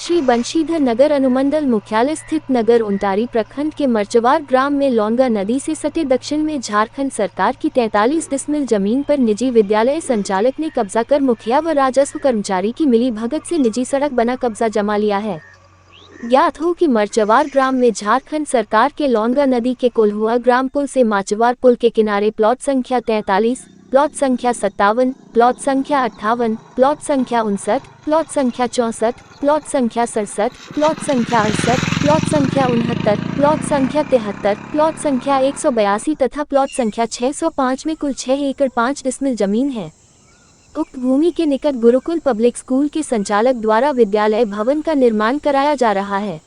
श्री बंशीधर नगर अनुमंडल मुख्यालय स्थित नगर उंटारी प्रखंड के मर्चवार ग्राम में लोंगा नदी से सटे दक्षिण में झारखंड सरकार की 43 डिसमिल जमीन पर निजी विद्यालय संचालक ने कब्जा कर मुखिया व राजस्व कर्मचारी की मिलीभगत से निजी सड़क बना कब्जा जमा लिया है। ज्ञात हो कि मर्चवार ग्राम में झारखंड सरकार के लोंगा नदी के कोल्हुआ ग्राम पुल से माचवार पुल के किनारे प्लॉट संख्या 43, प्लॉट संख्या 57, प्लॉट संख्या 58, प्लॉट संख्या 59, प्लॉट संख्या 64, प्लॉट संख्या 67, प्लॉट संख्या 68, प्लॉट संख्या 69, प्लॉट संख्या 73, प्लॉट संख्या 182 तथा प्लॉट संख्या 605 में कुल 6 एकड़ 5 डिसमिल जमीन है। उक्त भूमि के निकट गुरुकुल पब्लिक स्कूल के संचालक द्वारा विद्यालय भवन का निर्माण कराया जा रहा है।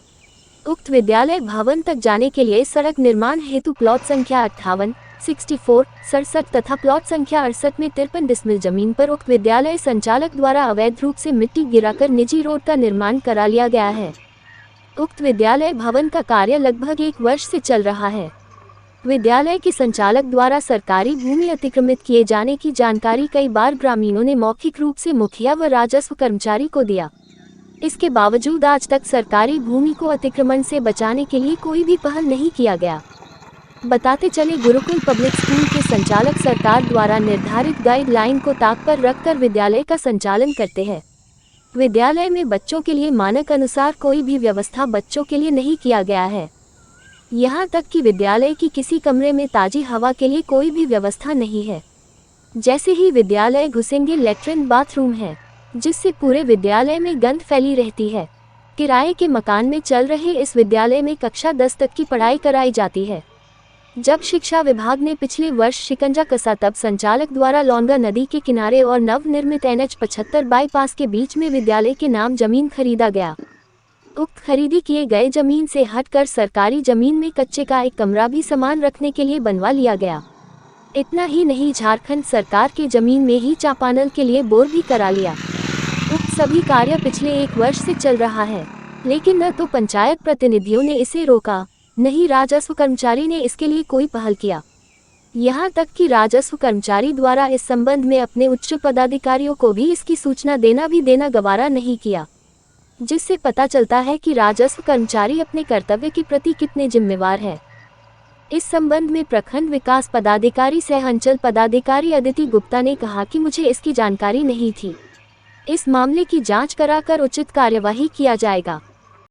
उक्त विद्यालय भवन तक जाने के लिए सड़क निर्माण हेतु प्लॉट संख्या 58, 64, 67 तथा प्लॉट संख्या 68 में 53 डिसमिल जमीन पर उक्त विद्यालय संचालक द्वारा अवैध रूप से मिट्टी गिराकर निजी रोड का निर्माण करा लिया गया है। उक्त विद्यालय भवन का कार्य लगभग 1 वर्ष से चल रहा है। विद्यालय के संचालक द्वारा सरकारी भूमि अतिक्रमित किए जाने की जानकारी कई बार ग्रामीणों ने मौखिक रूप से मुखिया व राजस्व कर्मचारी को दिया। इसके बावजूद आज तक सरकारी भूमि को अतिक्रमण से बचाने के लिए कोई भी पहल नहीं किया गया। बताते चले गुरुकुल पब्लिक स्कूल के संचालक सरकार द्वारा निर्धारित गाइडलाइन को ताक पर रखकर विद्यालय का संचालन करते हैं। विद्यालय में बच्चों के लिए मानक अनुसार कोई भी व्यवस्था बच्चों के लिए नहीं किया गया है। यहाँ तक कि विद्यालय की किसी कमरे में ताजी हवा के लिए कोई भी व्यवस्था नहीं है। जैसे ही विद्यालय घुसेंगे लैट्रिन बाथरूम है, जिससे पूरे विद्यालय में गंध फैली रहती है। किराए के मकान में चल रहे इस विद्यालय में कक्षा 10 तक की पढ़ाई कराई जाती है। जब शिक्षा विभाग ने पिछले वर्ष शिकंजा कसा तब संचालक द्वारा लोंगा नदी के किनारे और नवनिर्मित NH 75 बाईपास के बीच में विद्यालय के नाम जमीन खरीदा गया। उक्त खरीदी किए गए जमीन से हटकर सरकारी जमीन में कच्चे का एक कमरा भी सामान रखने के लिए बनवा लिया गया। इतना ही नहीं, झारखंड सरकार के जमीन में ही चापानल के लिए बोर भी करा लिया। उक्त सभी कार्य पिछले 1 वर्ष से चल रहा है, लेकिन न तो पंचायत प्रतिनिधियों ने इसे रोका, न ही राजस्व कर्मचारी ने इसके लिए कोई पहल किया। यहाँ तक कि राजस्व कर्मचारी द्वारा इस संबंध में अपने उच्च पदाधिकारियों को भी इसकी सूचना देना गवारा नहीं किया, जिससे पता चलता है कि राजस्व कर्मचारी अपने कर्तव्य के प्रति कितने जिम्मेवार है। इस संबंध में प्रखंड विकास पदाधिकारी सह अंचल पदाधिकारी अदिति गुप्ता ने कहा कि मुझे इसकी जानकारी नहीं थी। इस मामले की जांच कराकर उचित कार्यवाही किया जाएगा।